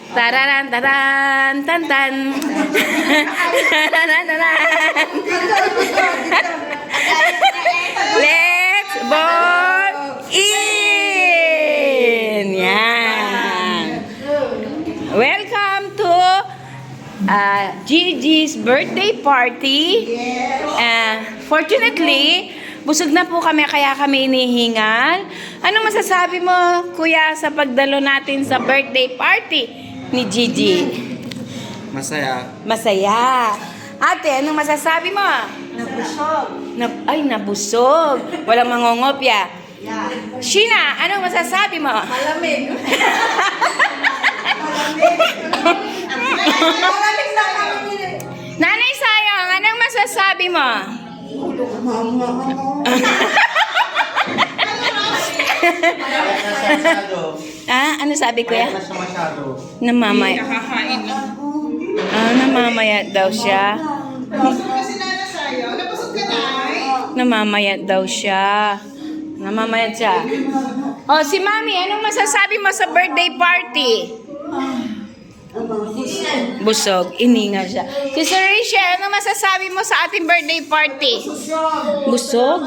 Tararan, taran, tan, tan. Tararan, taran. Let's ball in! Yan. Welcome to Gigi's birthday party. Fortunately, busog na po kami kaya kami inihingal. Anong masasabi mo, kuya, sa pagdalo natin sa birthday party ni Gigi? Masaya. Masaya. Ate, anong masasabi mo? Nabusog. Nabusog. Walang mangongopya. Yeah. Sheena, anong masasabi mo? Malamig. Malamig na kami. Nanay Sayang, anong masasabi mo? Ano sabi ko ya? Namamaya. Namamayat daw siya. Namamayat daw siya. Namamayat siya. Oh, si Mami, anong masasabi mo sa birthday party? Busog. Iningal siya. Si Sir Rachel, anong masasabi mo sa ating birthday party? Busog.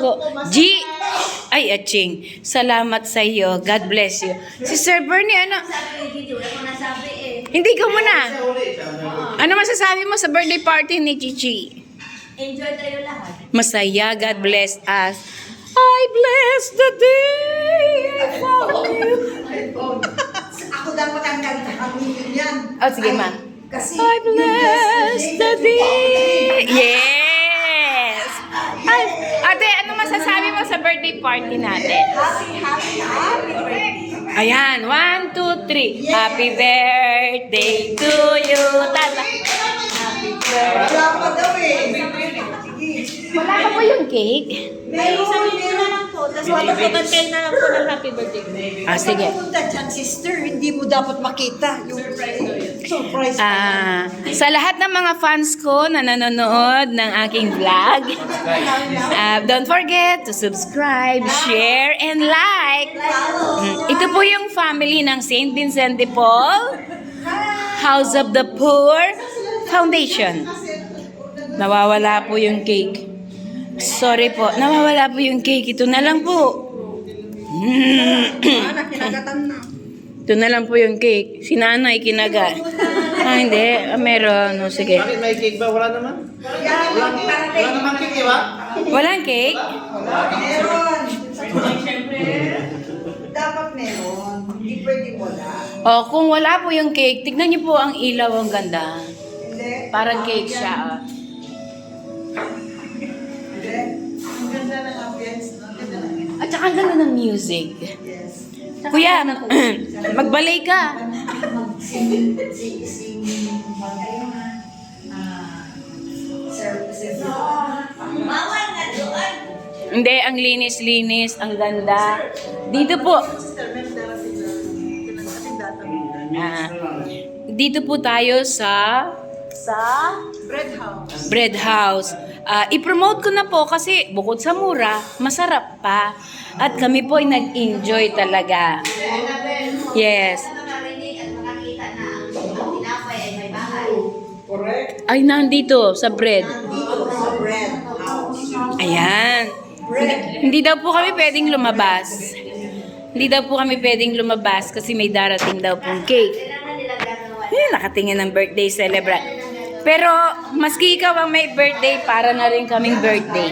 Ay, Aching. Salamat sa iyo. God bless you. Si Sir Bernie, ano? Hindi ka muna. Ano masasabi mo sa birthday party ni Chichi? Enjoy tayo lahat. Masaya. God bless us. I bless the day I found you. Ako dapat ang kanta kami yan. Oh, sige, ma. Kasi I bless the day. Yes. Ate, ano masasabi mo sa birthday party natin? happy birthday. Ayan, 1, 2, 3. Happy birthday to you, tata. Happy birthday. Wala pa daw eh. Wala pa po yung cake? Meron na lang po. Tapos mapapagod kayo na lang po ng happy birthday. Sige. Pupunta dyan, sister. Hindi mo dapat makita. Yung surprise. Sa lahat ng mga fans ko na nanonood ng aking vlog, don't forget to subscribe, share, and like. Ito po yung family ng St. Vincent de Paul, House of the Poor Foundation. Nawawala po yung cake. Sorry po, nawawala po yung cake. Ito na lang po. Kinagatan na. Ito na lang po yung cake. Si nanay kinagat. Hindi. Meron. Sige. Bakit may cake ba? Wala naman? Wala naman cake, di ba? Walang cake? Meron. Dapat meron. Hindi pwede wala. O, kung wala po yung cake, tignan niyo po ang ilaw. Ang ganda. Hindi. Parang cake siya. Hindi. Ang ganda ng ambience. Ang ganda ng At saka ang ganda ng music. yes. Kuya, magbalay ka. Bawal na doon. Hindi, ang linis-linis. Ang ganda. Dito po. Dito po tayo sa Bread house. Bread House. I-promote ko na po kasi bukod sa mura, masarap pa. At kami po ay nag-enjoy talaga. Yes. Ay, nandito sa bread. Dito sa bread house. Ayan. Bread. Hindi daw po kami pwedeng lumabas. Hindi daw po kami pwedeng lumabas kasi may darating daw pong cake. Nakatingin ng birthday celebrant. Pero, maski ikaw ang may birthday, para na rin kaming birthday.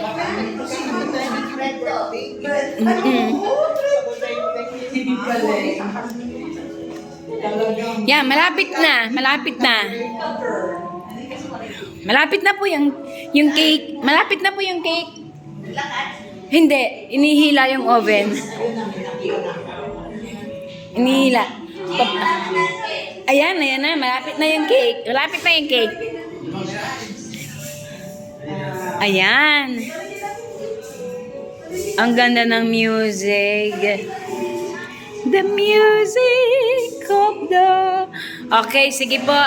Yeah, malapit na. Malapit na. Malapit na po yung cake. Malapit na po yung cake. Hindi. Inihila yung oven. Inihila. Ayan na. Malapit na yung cake. Malapit na yung cake. Ayan. Ang ganda ng music. The music of the... Okay, sige po.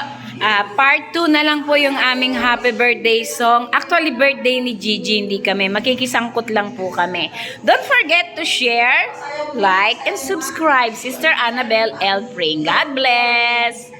Part 2 na lang po yung aming happy birthday song. Actually, birthday ni Gigi, hindi kami. Makikisangkot lang po kami. Don't forget to share, like, and subscribe. Sister Annabelle L. Pring. God bless!